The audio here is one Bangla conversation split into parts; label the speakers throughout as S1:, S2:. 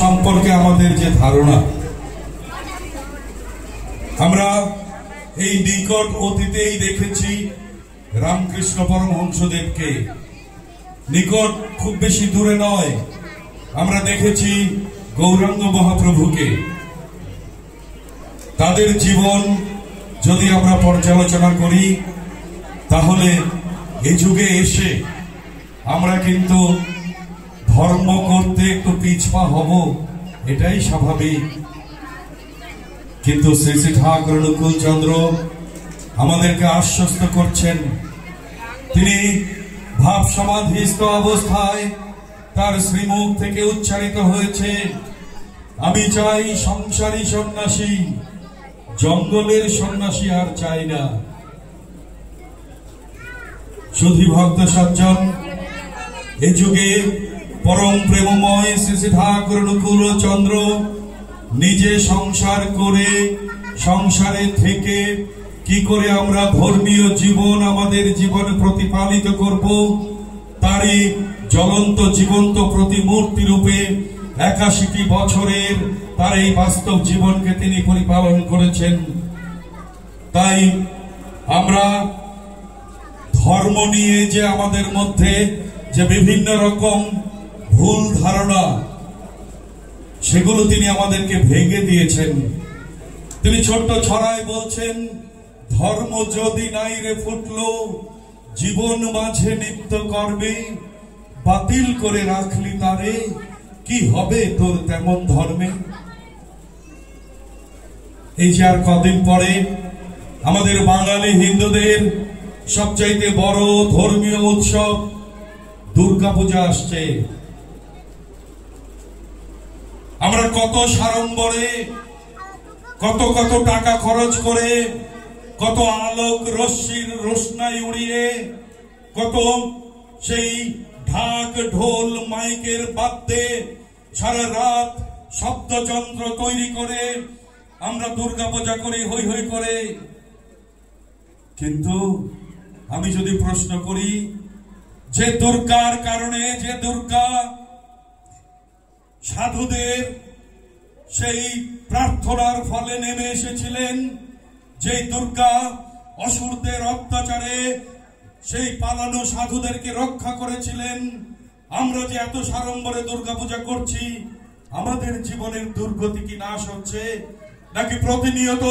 S1: সম্পর্কে আমাদের যে ধারণা, আমরা এই নিকট অতীতেই দেখেছি রামকৃষ্ণ পরমহংসদেবকে, নিকট খুব বেশি দূরে নয় আমরা দেখেছি গৌরাঙ্গ মহাপ্রভুকে। তাদের জীবন যদি আমরা পর্যালোচনা করি তাহলে এই যুগে এসে আমরা কিন্তু ধর্ম করতে একটু পিছপা হব, এটাই স্বাভাবিক। কিন্তু শ্রী শ্রী ঠাকুর অনুকূল চন্দ্র আমাদেরকে আশ্বস্ত করছেন। তিনি ভাব সমাধিস্থ অবস্থায় তার শ্রীমুখ থেকে উচ্চারিত হয়েছে, আমি চাই সংসারী সন্ন্যাসী, জঙ্গলের সন্ন্যাসী আর চাই না। শুধু ভক্ত সজ্জন, এ যুগে পরম প্রেমময় শ্রী শ্রী ঠাকুর অনুকূল চন্দ্র নিজে সংসার করে, সংসারে থেকে কি করে আমরা ধর্মীয় জীবন, আমাদের জীবন প্রতিপালিত করব, তারই জ্বলন্ত জীবন্ত প্রতিমূর্তি রূপে ৮১টি বছরের তার এই বাস্তব জীবনকে তিনি পরিপালন করেছেন। তাই আমরা ধর্ম নিয়ে যে আমাদের মধ্যে যে বিভিন্ন রকম ভুল ধারণা, সেগুলো তিনি আমাদেরকে ভেঙে দিয়েছেন। তিনি ছোট্ট ছড়ায় বলছেন, ধর্ম যদি নাই রে ফুটলো, জীবন মাঝে নিত্য করবে, বাতিল করে রাখলি তারে, কি হবে তোর তেমন ধর্মে। এই যে আর কদিন পরে আমাদের বাঙালি হিন্দুদের সবচাইতে বড় ধর্মীয় উৎসব দুর্গাপূজা আসছে। আমরা কত সাড়ম্বরে, কত কত টাকা খরচ করে, কত আলোক রশ্মির রোশনাই উড়িয়ে, কত সেই ঢাক ঢোল মাইকের বাদ্যে সারা রাত শব্দযন্ত্র তৈরি করে আমরা দুর্গাপূজা করি হৈ হৈ করে। কিন্তু আমি যদি প্রশ্ন করি, যে দুর্গার কারণে, যে দুর্গা সাধুদের সেই প্রার্থনার ফলে নেমে এসেছিলেন, যে দুর্গা অসুরদের অত্যাচারে সেই পালানো সাধুদেরকে রক্ষা করেছিলেন, আমরা যে এত সাড়ম্বরে দুর্গাপূজা করছি, আমাদের জীবনের দুর্গতি কি নাশ হচ্ছে, নাকি প্রতিনিয়ত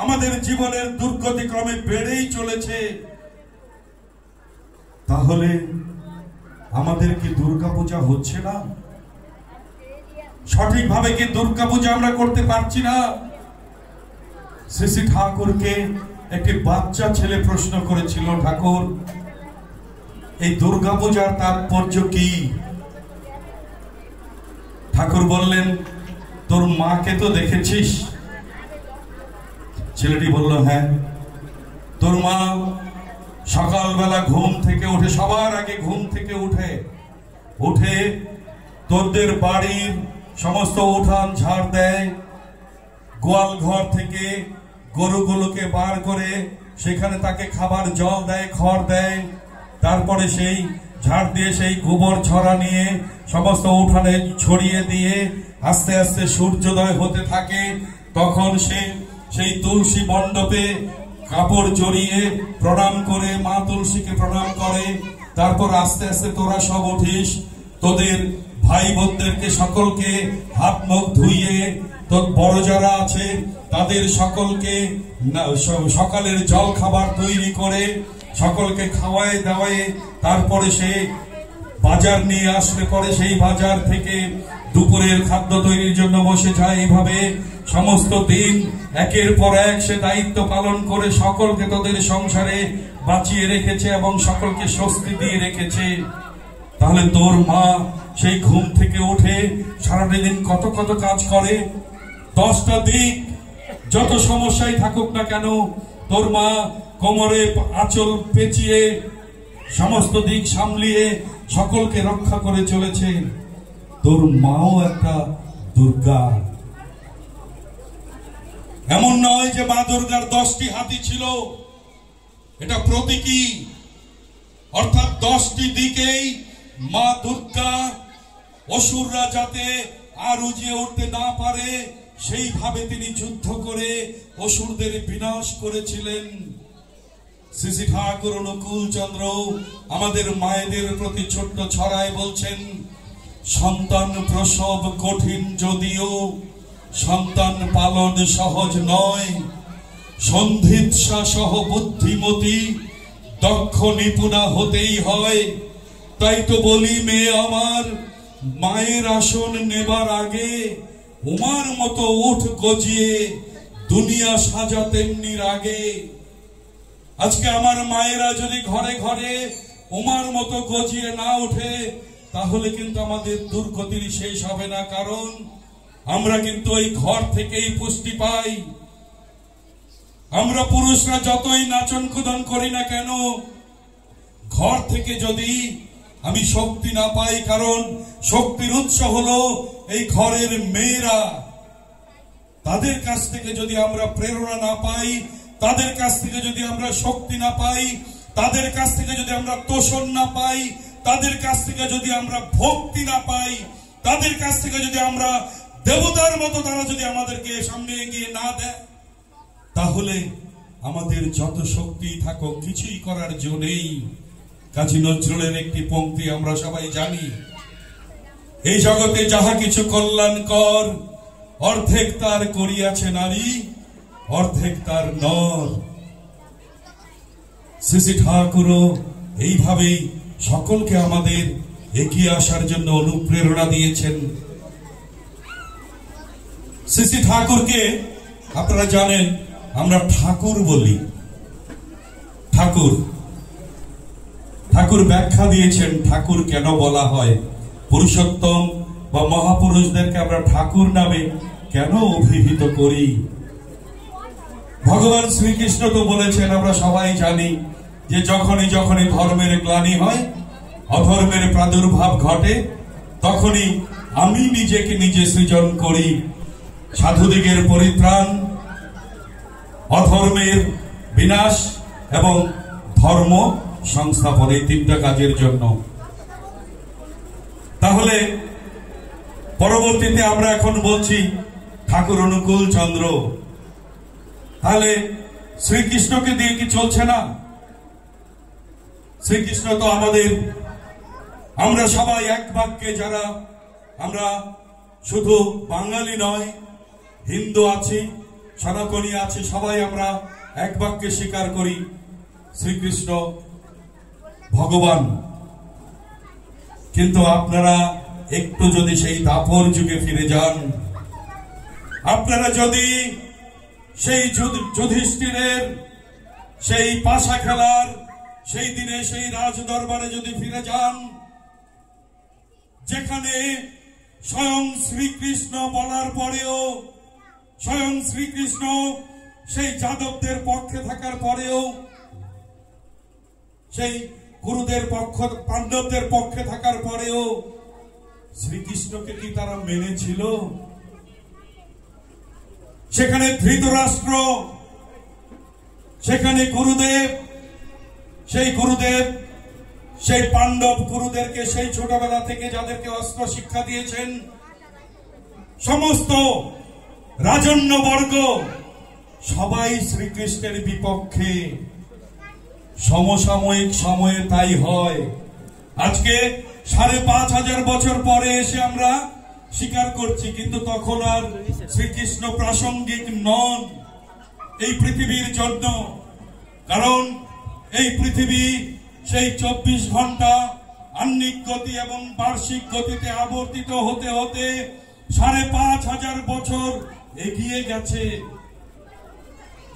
S1: আমাদের জীবনের দুর্গতি ক্রমে বেড়েই চলেছে? তাহলে আমাদের কি দুর্গাপূজা হচ্ছে না? সঠিকভাবে কি দুর্গাপূজা আমরা করতে পারছি না? শ্রী শ্রী ঠাকুরকে একটি বাচ্চা ছেলে প্রশ্ন করেছিল, ঠাকুর এই দুর্গাপূজার তাৎপর্য কি? ঠাকুর বললেন, তোর মাকে তো দেখেছিস? ছেলেটি বলল, হ্যাঁ। তোর মা সকালবেলা ঘুম থেকে উঠে, সবার আগে ঘুম থেকে উঠে তোদের বাড়ির সমস্ত উঠান ঝাড় দেয়, গোয়াল ঘর থেকে গরুগুলোকে বার করে সেখানে তাকে খাবার জল দেয়, খড় দেয়, তারপরে সেই ঝাড় দিয়ে সেই গোবর ছড়া নিয়ে সমস্ত উঠানে ছড়িয়ে দিয়ে আস্তে আস্তে সূর্যোদয় হতে থাকে। তখন সেই তুলসী মণ্ডপে কাপড় জড়িয়ে প্রণাম করে, মা তুলসীকে প্রণাম করে। তারপর আস্তে আস্তে তোরা সব উঠিস, তোদের ভাই বোনদেরকে সকলকে হাত মুখ ধুইয়ে, তোর বড় যারা আছে তাদের সকলকে সকালের জল খাবার তৈরি করে সকলকে খাওয়ায় দাওয়ায়, তারপরে সে বাজার নিয়ে আসলে পরে সেই বাজার থেকে দুপুরের খাদ্য তৈরির জন্য বসে যায়। এইভাবে সমস্ত দিন একের পর এক সে দায়িত্ব পালন করে সকলকে তাদের সংসারে বাঁচিয়ে রেখেছে এবং সকলকে স্বস্তি দিয়ে রেখেছে। তাহলে তোর মা সেই ঘুম থেকে উঠে সারাদিন কত কত কাজ করে, 10টা দিক যত সমস্যাই থাকুক না কেন, তোর মা কোমরে আঁচল পেঁচিয়ে সমস্ত দিক সামলিয়ে সকলকে রক্ষা করে চলেছে। তোর মাও একটা দুর্গা। এমন নয় যে মা দুর্গার 10টি হাতি ছিল, এটা প্রতীকী, অর্থাৎ 10টি দিকেই মা দুর্গা অসুররা যাতে আর উজিয়ে উঠতে না পারে সেইভাবে তিনি যুদ্ধ করে অসুরদের বিনাশ করেছিলেন। শ্রী শ্রী ঠাকুর অনুকূল চন্দ্র আমাদের মায়েদের প্রতি ছোট্ট ছড়ায় বলছেন, সন্তান প্রসব কঠিন যদিও সন্তান পালন সহজ নয়, সন্ধিৎসা সহ বুদ্ধিমতী দক্ষ নিপুণা হতেই হয়। তাই তো বলি মেয়ে আমার, মায়ের আসন নেবার আগে উমার মতো উঠ গজিয়ে দুনিয়া সাজা তেমনি আগে। আজকে আমার মায়েরা যদি ঘরে ঘরে উমার মতো গজিয়ে না ওঠে, তাহলে কিন্তু আমাদের দুর্গতির শেষ হবে না। কারণ আমরা কিন্তু এই ঘর থেকেই পুষ্টি পাই। আমরা পুরুষরা যতই নাচন কুদন করি না কেন, ঘর থেকে যদি আমি শক্তি না পাই, কারণ শক্তির উৎস হলো এই ঘরের মেয়েরা, তাদের কাছ থেকে যদি আমরা প্রেরণা না পাই, তাদের কাছ থেকে যদি আমরা শক্তি না পাই, তাদের কাছ থেকে যদি আমরা তোষণ না পাই, তাদের কাছ থেকে যদি আমরা ভক্তি না পাই, তাদের কাছ থেকে যদি আমরা দেবতার মতো তারা যদি আমাদেরকে সামনে এগিয়ে না দেয়, তাহলে আমাদের যত শক্তি থাকুক কিছুই করার জন্য নেই। কাজী নজরুলের একটি পংক্তি আমরা সবাই জানি, এই জগতে যাহা কিছু কল্যাণকর অর্ধেক তার করিয়াছে নারী, অর্ধেক তার নর। শ্রী শ্রী ঠাকুরও এইভাবেই সকলকে আমাদের এগিয়ে আসার জন্য অনুপ্রেরণা দিয়েছেন। শ্রী শ্রী ঠাকুরকে আপনারা জানেন আমরা ঠাকুর বলি। ঠাকুর ঠাকুর ব্যাখ্যা দিয়েছেন ঠাকুর কেন বলা হয়, পুরুষোত্তম বা মহাপুরুষদেরকে আমরা ঠাকুর নামে কেন অভিহিত করি। ভগবান শ্রীকৃষ্ণ তো বলেছেন, আমরা সবাই জানি যে যখনই যখনই ধর্মের গ্লানি হয়, অধর্মের প্রাদুর্ভাব ঘটে, তখনই আমি নিজেকে নিজে সৃজন করি সাধুদিগের পরিত্রাণ, অধর্মের বিনাশ এবং ধর্ম সংস্থাপন, এই তিনটা কাজের জন্য। তাহলে পরবর্তীতে আমরা এখন বলছি ঠাকুর অনুকূল চন্দ্র, তাহলে শ্রীকৃষ্ণকে দিয়ে কি চলছে না? শ্রীকৃষ্ণ তো আমাদের, আমরা সবাই এক বাক্যে, যারা আমরা শুধু বাঙালি নয়, হিন্দু আছি, সনাতনী আছি, সবাই আমরা এক বাক্যে স্বীকার করি শ্রীকৃষ্ণ ভগবান। কিন্তু আপনারা একটু যদি সেই দাপর যুগে ফিরে যান, আপনারা যদি সেই যুধিষ্ঠিরের সেই পাশা খেলার সেই দিনে সেই রাজ দরবারে যদি ফিরে যান, যেখানে স্বয়ং শ্রীকৃষ্ণ বলার পরেও, স্বয়ং শ্রীকৃষ্ণ সেই যাদবদের পক্ষে থাকার পরেও, সেই গুরুদের পক্ষ পাণ্ডবদের পক্ষে থাকার পরেও শ্রীকৃষ্ণকে কি তারা মেনেছিল? সেখানে ধৃতরাষ্ট্র, সেখানে গুরুদেব, সেই পাণ্ডব গুরুদেরকে সেই ছোটবেলা থেকে যাদেরকে অস্ত্র শিক্ষা দিয়েছেন, সমস্ত রাজন্য বর্গ সবাই শ্রীকৃষ্ণের বিপক্ষে। সমসাময়িক সময়ে তাই হয়। আজকে ৫,৫০০ বছর পরে এসে আমরা স্বীকার করছি, কিন্তু তখন আর শ্রীকৃষ্ণ প্রাসঙ্গিক নন এই পৃথিবীর জন্য। কারণ এই পৃথিবী সেই ২৪ ঘন্টা আহ্নিক গতি এবং বার্ষিক গতিতে আবর্তিত হতে হতে ৫,৫০০ বছর এগিয়ে গেছে।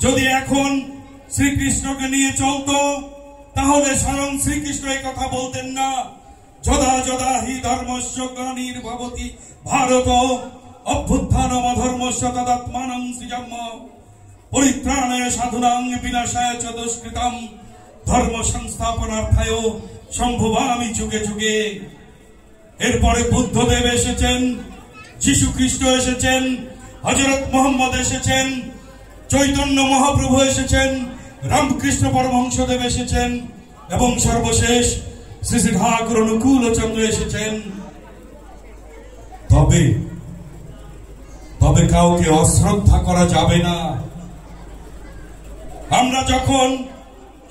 S1: যদি এখন শ্রীকৃষ্ণকে নিয়ে চলতো, তাহলে স্বয়ং শ্রীকৃষ্ণ এই কথা বলতেন না, যদা যদা হি ধর্মস্য গ্লানির্ভবতি ভারত অভ্যুত্থানম অধর্মস্য তদাত্মানং সৃজম্য পরিত্রাণায় সাধুনাং বিনাশায় চ দুষ্কৃতম ধর্ম সংস্থাপনার্থায় সম্ভবামি যুগে যুগে। এরপরে বুদ্ধদেব এসেছেন, যীশু খ্রিস্ট এসেছেন, হযরত মুহাম্মদ এসেছেন, চৈতন্য মহাপ্রভু এসেছেন, রামকৃষ্ণ পরমহংসদেব এসেছেন এবং সর্বশেষ শ্রী শ্রী ঠাকুর অনুকূল চন্দ্র এসেছেন। তবে তবে কাউকে অশ্রদ্ধা করা যাবে না। আমরা যখন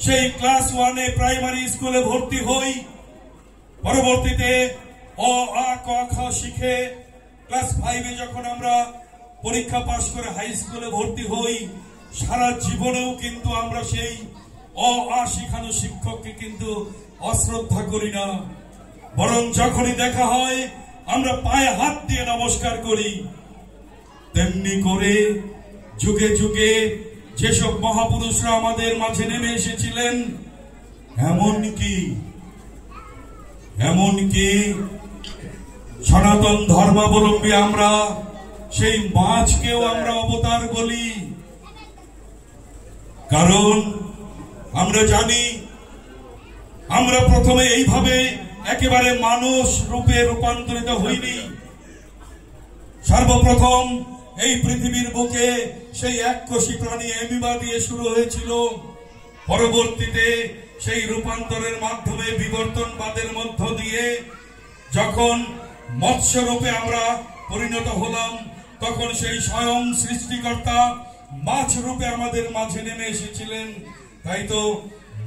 S1: সেই ক্লাস 1-এ প্রাইমারি স্কুলে ভর্তি হই, পরবর্তীতে অ আ ক খ শিখে ক্লাস 5-এ যখন আমরা পরীক্ষা পাশ করে হাই স্কুলে ভর্তি হই, সারা জীবনেও কিন্তু আমরা সেই অ আ শিখানো শিক্ষককে কিন্তু অশ্রদ্ধা করি না, বরং যখনই দেখা হয় আমরা পায়ে হাত দিয়ে নমস্কার করি। তেমনি করে যুগে যুগে যেসব মহাপুরুষরা আমাদের মাঝে নেমে এসেছিলেন, এমনকি সনাতন ধর্মাবলম্বী আমরা সেই মাছকেও আমরা অবতার বলি। কারণ আমরা জানি আমরা প্রথমে এইভাবে একেবারে মানুষ রূপে রূপান্তরিত হইনি। সর্বপ্রথম এই পৃথিবীর বুকে সেই এককোষী প্রাণী অ্যামিবা দিয়ে শুরু হয়েছিল। পরবর্তীতে সেই রূপান্তরের মাধ্যমে বিবর্তনবাদের মধ্য দিয়ে যখন মৎস্য রূপে আমরা পরিণত হলাম, তখন সেই স্বয়ং সৃষ্টিকর্তা মাছ রূপে আমাদের মাঝে নেমে এসেছিলেন। তাই তো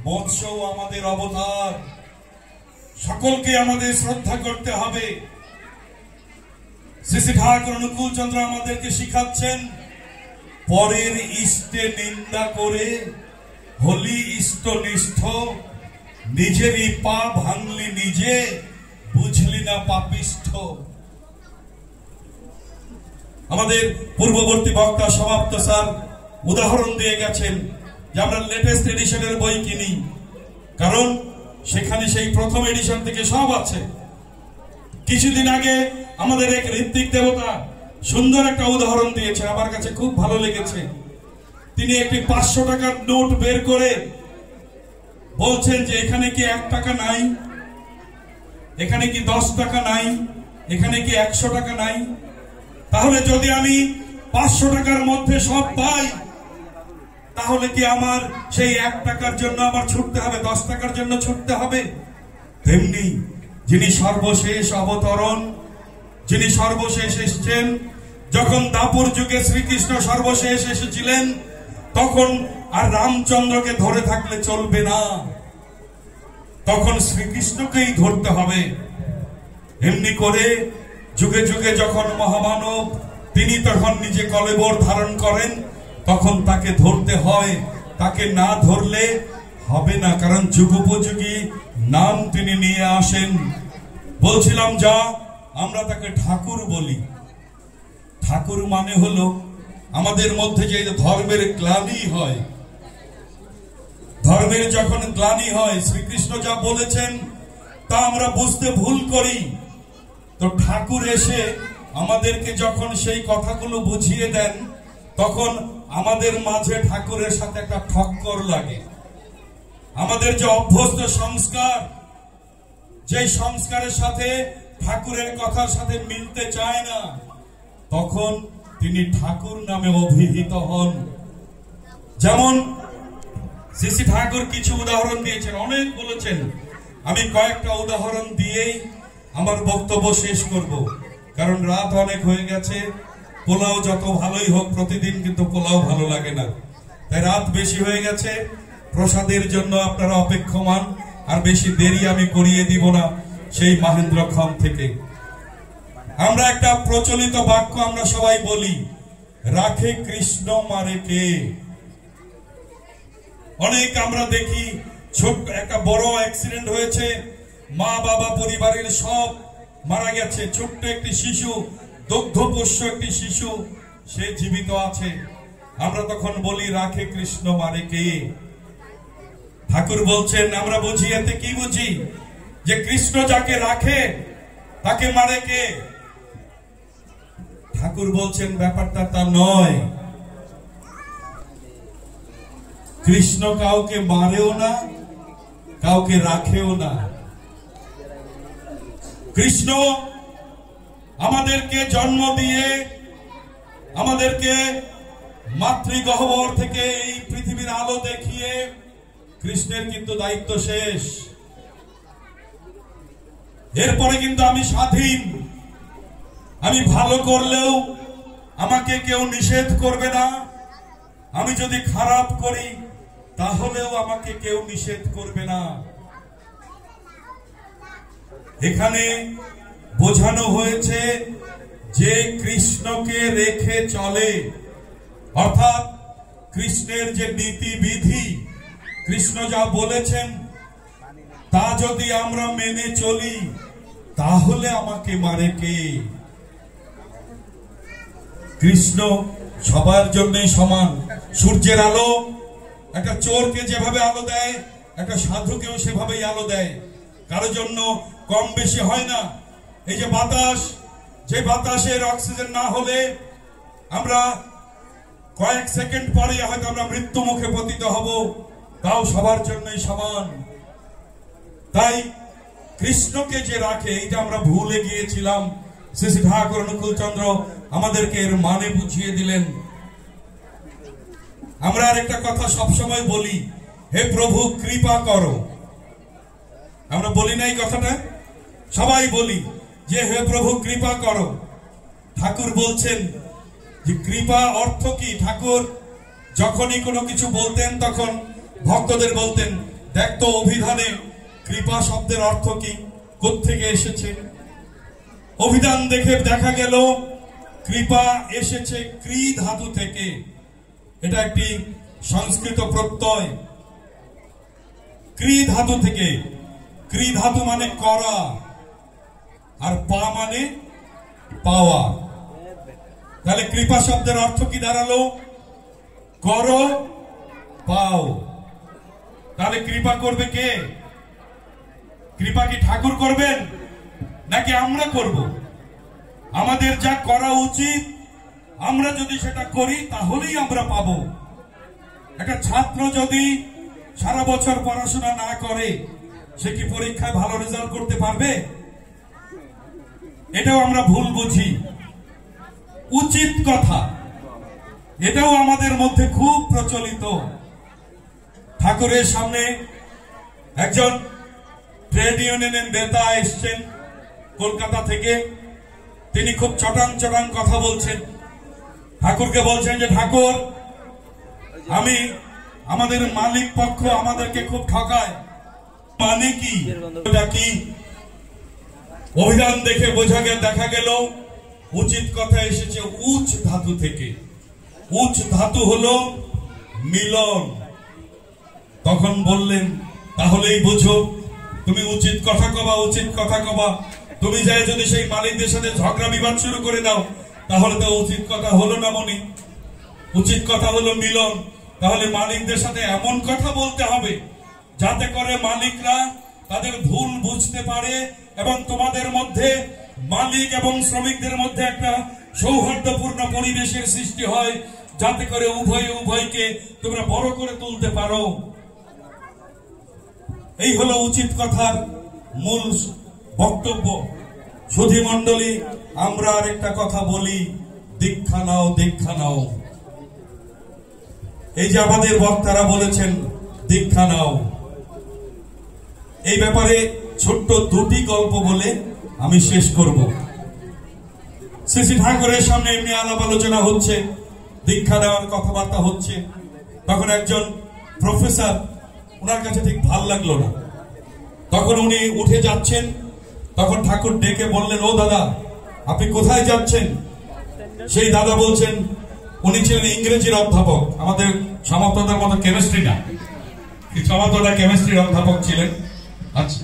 S1: মৎস্যও আমাদের অবতার। সকলকে আমাদের শ্রদ্ধা করতে হবে। শ্রী শ্রী ঠাকুর অনুকূল চন্দ্র আমাদেরকে শিখাচ্ছেন, পরের ইষ্টে নিন্দা করে হলি ইষ্টনিষ্ঠ, নিজেরই পা ভাঙলি নিজে, বুঝলি না পাপিষ্ঠ। আমাদের পূর্ববর্তী বক্তা সমাপ্ত স্যার উদাহরণ দিয়ে গেছেন যে আমরা লেটেস্ট এডিশনের বই কিনি, কারণ সেখানে সেই প্রথম এডিশন থেকে সব আছে। কিছুদিন আগে আমাদের এক ঋত্বিক দেবতা সুন্দর একটা উদাহরণ দিয়েছে, আমার কাছে খুব ভালো লেগেছে। তিনি একটি 500 টাকার নোট বের করে বলছেন যে এখানে কি 1 টাকা নাই, এখানে কি 10 টাকা নাই, এখানে কি 100 টাকা নাই? তাহলে যদি আমি 500 টাকার মধ্যে সব পাই, তাহলে কি আমার সেই 1 টাকার জন্য আমার ছুটতে হবে, 10 টাকার জন্য ছুটতে হবে? তেমনি যিনি সর্বশেষ অবতরণ, যিনি সর্বশেষ এসেছেন, যখন দাপুর যুগে শ্রীকৃষ্ণ সর্বশেষ এসেছিলেন, তখন আর রামচন্দ্রকে ধরে থাকলে চলবে না, তখন শ্রীকৃষ্ণকেই ধরতে হবে। এমনি করে যুগে যুগে যখন মহামানব তিনি তখন নিজে কলেবর ধারণ করেন, তখন তাকে ধরতে হয়। তাকে না ধরলে হবে না, কারণ যুগোপযোগী নাম তিনি নিয়ে আসেন। বলছিলাম যা আমরা তাকে ঠাকুর বলি। ঠাকুর মানে হলো আমাদের মধ্যে যে ধর্মের গ্লানি হয়, ধর্মের যখন গ্লানি হয়, শ্রীকৃষ্ণ যা বলেছেন তা আমরা বুঝতে ভুল করি, তো ঠাকুর এসে আমাদেরকে যখন সেই কথাগুলো বুঝিয়ে দেন, তখন আমাদের মাঝে ঠাকুরের সাথে একটা ঠক্কর লাগে। আমাদের যে অভ্যস্ত সংস্কার, যে সংস্কারের সাথে ঠাকুরের কথার সাথে মিলতে চায় না, তখন তিনি ঠাকুর নামে অভিহিত হন। যেমন শ্রী শ্রী ঠাকুর কিছু উদাহরণ দিয়েছেন, অনেক বলেছেন। আমি কয়েকটা উদাহরণ দিয়েই আমার বক্তব্য শেষ করব, কারণ রাত অনেক হয়ে গেছে। পোলাও যত ভালোই হোক, প্রতিদিন কিন্তু পোলাও ভালো লাগে না, তাই রাত বেশি হয়ে গেছে। প্রসাদের জন্য আপনারা অপেক্ষমান, আর বেশি দেরি আমি করিয়ে দিব না। সেই মহেন্দ্রক্ষণ থেকে আমরা একটা প্রচলিত বাক্য আমরা সবাই বলি, রাখে কৃষ্ণ মারে কে। অনেক আমরা দেখি ছোট্ট একটা বড় অ্যাক্সিডেন্ট হয়েছে, মা বাবা পরিবারের সব মারা গেছে, ছোট্ট একটি শিশু, দুগ্ধপোষ্য একটি শিশু, সে জীবিত আছে। আমরা তখন বলি রাখে কৃষ্ণ মারে কে। ঠাকুর বলছেন, আমরা বুঝি এতে কি বুঝি, যে কৃষ্ণ যাকে রাখে তাকে মারে কে? ঠাকুর বলছেন ব্যাপারটা তা নয়। কৃষ্ণ কাউকে মারেও না, কাউকে রাখেও না। কৃষ্ণ আমাদেরকে জন্ম দিয়ে, আমাদেরকে মাতৃগহ্বর থেকে এই পৃথিবীর আলো দেখিয়ে, কৃষ্ণের কিন্তু দায়িত্ব শেষ। এরপরে কিন্তু আমি স্বাধীন। আমি ভালো করলেও আমাকে কেউ নিষেধ করবে না, আমি যদি খারাপ করি তাহলেও আমাকে কেউ নিষেধ করবে না। এখানে বোঝানো হয়েছে যে কৃষ্ণকে রেখে চলে, অর্থাৎ কৃষ্ণের যে নীতি বিধি, কৃষ্ণ যা বলেছেন তা যদি আমরা মেনে চলি তাহলে আমাকে মারে কে? কৃষ্ণ সবার জন্যই সমান। সূর্যের আলো একটা চোরকে যেভাবে আলো দেয়, একটা সাধুকেও সেভাবেই আলো দেয়, কারোর জন্য কম বেশি হয় না। এই যে বাতাস, যে বাতাসের অক্সিজেন না হলে আমরা কয়েক সেকেন্ড পরে হয়তো আমরা মৃত্যু মুখে পতিত হব, তাও সবার জন্যই সমান। তাই কৃষ্ণকে যে রাখে, এটা আমরা ভুলে গিয়েছিলাম। শ্রী শ্রী ঠাকুর অনুকূল চন্দ্র আমাদেরকে এর মানে বুঝিয়ে দিলেন। আমরা আরেকটা কথা সবসময় বলি, হে প্রভু কৃপা করো। আমরা বলি না এই কথাটা? সবাই বলি যে হে প্রভু কৃপা করো। ঠাকুর বলছেন যে কৃপা অর্থ কি? ঠাকুর যখনই কোনো কিছু বলতেন তখন ভক্তদের বলতেন, দেখ তো অভিধানে কৃপা শব্দের অর্থ কি, কোত্থেকে এসেছে। অভিধান দেখে দেখা গেল কৃপা এসেছে ক্রি ধাতু থেকে। এটা একটি সংস্কৃত প্রত্যয়, ক্রি ধাতু থেকে। ক্রি ধাতু মানে করা, আর পা মানে পাওয়া। তাহলে কৃপা শব্দের অর্থ কি দাঁড়ালো? করো, পাও। তাহলে কৃপা করবে কে? কৃপা কি ঠাকুর করবেন নাকি আমরা করব? আমাদের যা করা উচিত আমরা যদি সেটা করি তাহলেই আমরা পাবো। একটা ছাত্র যদি সারা বছর পড়াশোনা না করে সে কি পরীক্ষায় ভালো রেজাল্ট করতে পারবে? এটাও আমরা ভুল বুঝি। উচিত কথা, এটাও আমাদের মধ্যে খুব প্রচলিত। ঠাকুরের সামনে একজন ট্রেড ইউনিয়নের নেতা এসছেন কলকাতা থেকে। তিনি খুব চটাং চটাং কথা বলছেন। ঠাকুরকে বলছেন যে ঠাকুর, আমি আমাদের মালিক পক্ষ আমাদেরকে খুব ঠকায়। মানে কি? এটা কি? অভিধান দেখে দেখা গেল উচিত কথা এসেছে উচ ধাতু থেকে। উচ ধাতু হলো মিলন। তখন বললেন তাহলেই বুঝো, তুমি উচিত কথা কবা, উচিত কথা কবা। তুমি যাই যদি সেই মালিকদের সাথে ঝগড়া বিবাদ শুরু করে দাও তাহলে তো উচিত কথা হলো না মনি। উচিত কথা হলো মিলন। তাহলে মালিকদের সাথে এমন কথা বলতে হবে যাতে করে মালিকরা তাদের ভুল বুঝতে পারে এবং তোমাদের মধ্যে, মালিক এবং শ্রমিকদের মধ্যে একটা সৌহার্দ্যপূর্ণ পরিবেশের সৃষ্টি হয়, যাতে করে উভয়কে তোমরা বড় করে তুলতে পারো। এই হলো উচিত কথার মূল বক্তব্য। সুধী মণ্ডলী, আমরা আরেকটা কথা বলি, দীক্ষা নাও, দীক্ষা নাও। এই যে আমাদের বক্তারা বলেছেন দীক্ষা নাও, এই ব্যাপারে ছোট্ট দুটি গল্প বলে আমি শেষ করব। শ্রী শ্রী ঠাকুরের সামনে এমনি আলাপ আলোচনা হচ্ছে, দীক্ষা নেওয়ার কথাবার্তা হচ্ছে। তখন একজন প্রফেসর, ওনার কাছে ঠিক ভাল লাগলো না। তখন উনি উঠে যাচ্ছেন, তখন ঠাকুর ডেকে বললেন, ও দাদা, আপনি কোথায় যাচ্ছেন? সেই দাদা বলছেন, উনি ছিলেন ইংরেজির অধ্যাপক, আমাদের সমাপ্তদার মতো কেমিস্ট্রি না, সমাপ্তদা কেমিস্ট্রির অধ্যাপক ছিলেন, আচ্ছা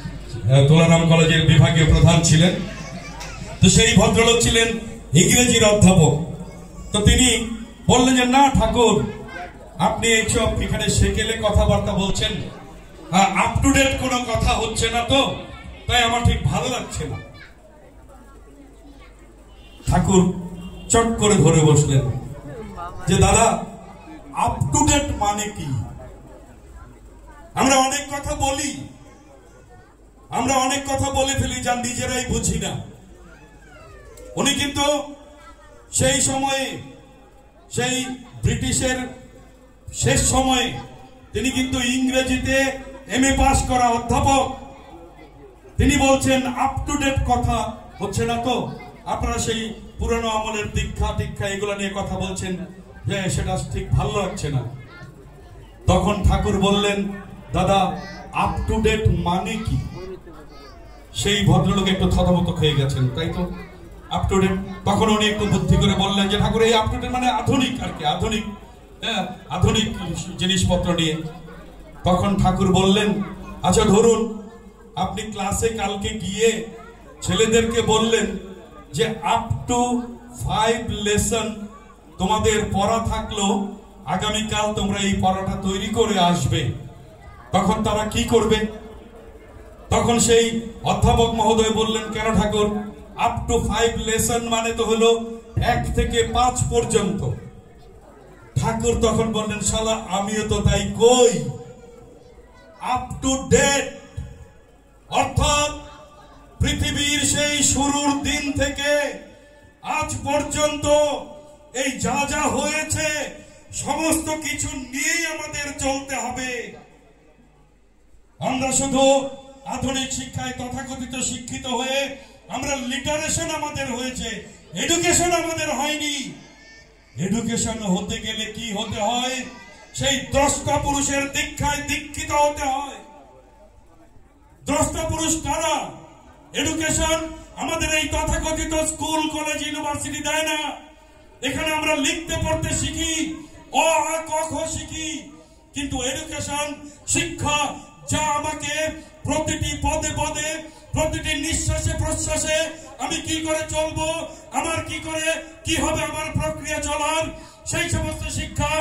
S1: তুলারাম কলেজের বিভাগীয় প্রধান ছিলেন। তো সেই ভদ্রলোক ছিলেন ইংরেজির অধ্যাপক। তো তিনি বললেন যে না ঠাকুর, আপনি এইসব এখানে সেকেলে কথাবার্তা বলছেন, আপ টু ডেট কোনো কথা হচ্ছে না, তো তাই আমার ঠিক ভালো লাগছে না। ঠাকুর চট করে ধরে বসলেন যে দাদা, আপ টু ডেট মানে কি? আমরা অনেক কথা বলি, আমরা অনেক কথা বলে ফেলি যা নিজেরাই বুঝি না। উনি কিন্তু সেই সময়ে, সেই ব্রিটিশের শেষ সময়ে তিনি কিন্তু ইংরেজিতে এমএ পাস করা অধ্যাপক। তিনি বলছেন আপ টু ডেট কথা হচ্ছে না, তো আপনারা সেই পুরানো আমলের দীক্ষা টিক্ষা এগুলো নিয়ে কথা বলছেন, যে সেটা ঠিক ভালো লাগছে না। তখন ঠাকুর বললেন, দাদা আপ টু ডেট মানে কি? সেই ভদ্রলোক একটু থতমত খেয়ে গেছেন, তাই তো আপ টু ডেট। তখন উনি একটু বুদ্ধি করে বললেন যে ঠাকুর এই আপ টু ডেট মানে আধুনিক আর কি, আধুনিক, হ্যাঁ আধুনিক জিনিসপত্র নিয়ে। তখন ঠাকুর বললেন, আচ্ছা ধরুন আপনি ক্লাসে কালকে গিয়ে ছেলেদেরকে বললেন যে আপ টু 5 লেসন তোমাদের পড়া থাকলো, আগামীকাল তোমরা এই পড়াটা তৈরি করে আসবে। তখন তারা কি করবে? তখন সেই অধ্যাপক মহোদয় বললেন, কেন ঠাকুর? আপ টু 5 লেসন মানে তো হলো 1 থেকে 5 পর্যন্ত। ঠাকুর তখন বললেন, শালা আমিও তো তাই কই, আপ টু ডেট অর্থাৎ পৃথিবীর সেই শুরুর দিন থেকে আজ পর্যন্ত এই যা যা হয়েছে সমস্ত কিছু নিয়েই আমাদের চলতে হবে। আমরা শুধু আধুনিক শিক্ষায় তথাকথিত শিক্ষিত হয়ে আমরা লিটারেশন আমাদের হয়েছে, এডুকেশন আমাদের হয়নি। এডুকেশন হতে গেলে কি হতে হয়? সেই দ্রষ্টা পুরুষের দীক্ষায় দীক্ষিত হতে হয়। দ্রষ্টা পুরুষ কারা? এডুকেশন আমাদের এই তথাকথিত স্কুল কলেজ ইউনিভার্সিটি দেয় না। এখানে আমরা লিখতে পড়তে শিখি, অ আ ক খ শিখি, কিন্তু এডুকেশন শিক্ষা যা আমাকে প্রতিটি পদে পদে প্রতিটি নিঃশ্বাসে প্রশ্বাসে আমি কি করে চলবো, আমার কি করে কি হবে আমার প্রক্রিয়া চলার, সেই সমস্ত শিক্ষা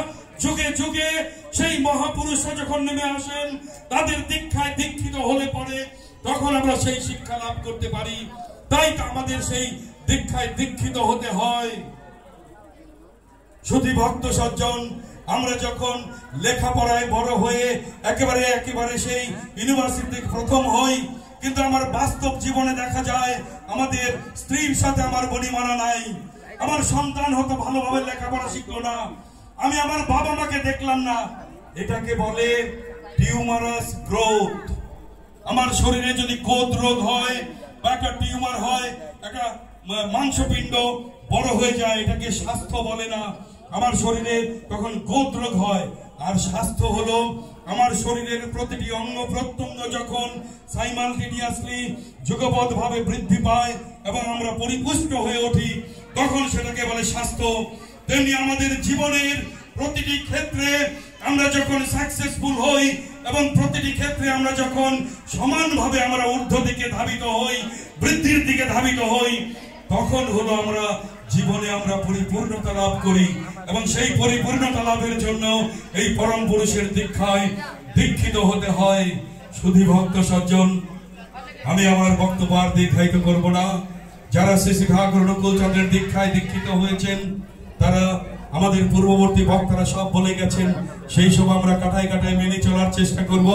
S1: যুগে যুগে সেই মহাপুরুষরা যখন নেমে আসেন তাদের দীক্ষায় দীক্ষিত হলে পরে তখন আমরা সেই শিক্ষা লাভ করতে পারি। তাই তো আমাদের সেই দীক্ষায় দীক্ষিত হতে হয়। শুধু ভক্ত সজ্জন, আমরা যখন লেখাপড়ায় বড় হয়ে একেবারে সেই ইউনিভার্সিটি প্রথম হই, কিন্তু আমার বাস্তব জীবনে দেখা যায় আমাদের স্ত্রীর সাথে আমার বনিমানা নাই, আমার সন্তান হয়তো ভালোভাবে লেখাপড়া শিখলো না, আমি আমার বাবা মাকে দেখলাম না। এটাকে বলে টিউমারাস গ্রোথ। আমার শরীরে যদি গোদ রোগ হয় বা একটা টিউমার হয়, একটা মাংসপিণ্ড বড় হয়ে যায়, এটাকে স্বাস্থ্য বলে না। আমার শরীরে তখন গোদ রোগ হয়। আর স্বাস্থ্য হলো আমার শরীরের প্রতিটি অঙ্গ প্রত্যঙ্গ যখন সাইমালটেনিয়াসলি যুগপৎ ভাবে বৃদ্ধি পায় এবং আমরা পরিপুষ্ট হয়ে উঠি, তখন সেটাকে বলে স্বাস্থ্য। তেমনি আমাদের জীবনের প্রতিটি ক্ষেত্রে আমরা যখন সাকসেসফুল হই এবং প্রতিটি ক্ষেত্রে আমরা যখন সমানভাবে আমরা ঊর্ধ্ব দিকে ধাবিত হই, বৃদ্ধির দিকে ধাবিত হই, তখন হলো আমরা জীবনে আমরা পরিপূর্ণতা লাভ করি। এবং সেই পরিপূর্ণতা লাভের জন্য এই পরম পুরুষের দীক্ষায় দীক্ষিত হতে হয়। শুধু ভক্ত সজ্জন, আমি আমার বক্তব্য আর দীর্ঘায়িত করব না। যারা শ্রী শ্রী ঠাকুর অনুকূল চন্দ্রের দীক্ষায় দীক্ষিত হয়েছেন তারা আমাদের পূর্ববর্তী বক্তারা সব বলে গেছেন, সেই সব আমরা কাটায় কাটায় মেনে চলার চেষ্টা করব।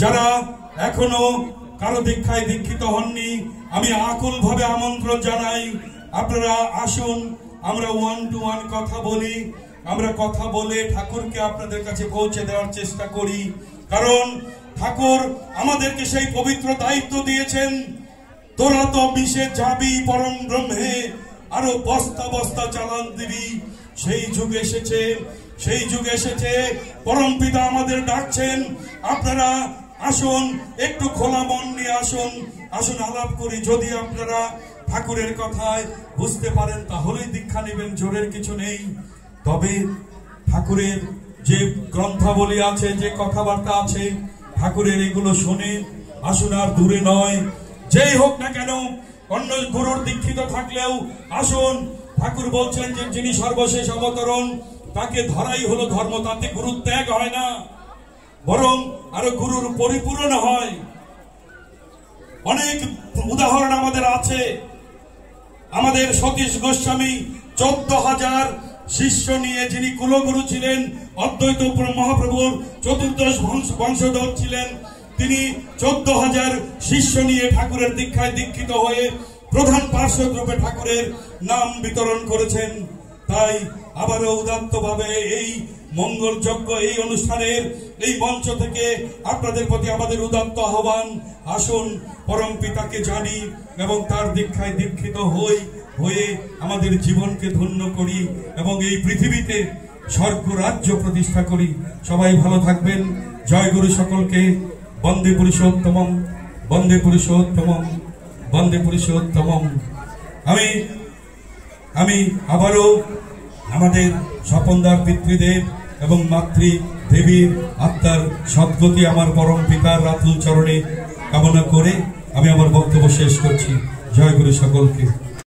S1: যারা এখনো কারো দীক্ষায় দীক্ষিত হননি, আমি আকুল ভাবে আমন্ত্রণ জানাই, আপনারা আসুন, আমরা 1 to 1 কথা বলি, আমরা কথা বলে ঠাকুরকে আপনাদের কাছে পৌঁছে দেওয়ার চেষ্টা করি। কারণ ঠাকুর আমাদেরকে সেই পবিত্র দায়িত্ব দিয়েছেন, তোরা তো মিশে যাবি পরম ব্রহ্মে, আরো বস্তা বস্তা চালান দিবি। সেই যুগ এসেছে, সেই যুগ এসেছে, পরম পিতা আমাদের ডাকছেন, আপনারা আসুন, একটু খোলা মন নিয়ে আসুন, আসুন আলাপ করি। যদি আপনারা ঠাকুরের কথায় বুঝতে পারেন তাহলেই দীক্ষা নেবেন, জোরের কিছু নেই। তবে ঠাকুরের যে গ্রন্থাবলী আছে, যে কথাবার্তা আছে, ঠাকুরের এগুলো শুনে আসুন, আর দূরে নয়। যেই হোক না কেন, অন্য গুরুর দীক্ষিত থাকলেও আসুন। ঠাকুর বলছেন যে যিনি সর্বশেষ অবতরণ, তাকে ধরাই হলো ধর্ম। তাতে গুরু ত্যাগ হয় না, বরং আরো গুরুর পরিপূরণ হয়। অনেক উদাহরণ আমাদের আছে। আমাদের সতীশ গোস্বামী 14,000 শিষ্য নিয়ে, যিনি কুলগুরু ছিলেন, অদ্বৈত মহাপ্রভুর চতুর্দশ বংশধর ছিলেন, তিনি 14,000 শিষ্য নিয়ে ঠাকুরের দীক্ষায় দীক্ষিত হয়ে প্রধান পার্শ্বদ রূপে ঠাকুরের নাম বিতরণ করেছেন। তাই আবারও উদাত্ত ভাবে এই মঙ্গল যজ্ঞ, এই অনুষ্ঠানের এই মঞ্চ থেকে আপনাদের প্রতি আমাদের উদাত্ত আহ্বান, আসুন পরম পিতাকে জানি এবং তার দীক্ষায় দীক্ষিত হই। হয়ে আমাদের জীবনকে ধন্য করি এবং এই পৃথিবীতে স্বর্গ রাজ্য প্রতিষ্ঠা করি। সবাই ভালো থাকবেন। জয় গুরু সকলকে। বন্দে পুরুষোত্তমম, বন্দে পুরুষোত্তমম, বন্দে পুরুষোত্তমম। আমি আবারও আমাদের স্বপনদার পিতৃদেব এবং মাতৃ দেবীর আত্মার সদ্গতি আমার পরম পিতার রাতুল চরণে কামনা করে আমি আমার বক্তব্য শেষ করছি। জয় গুরু সকলকে।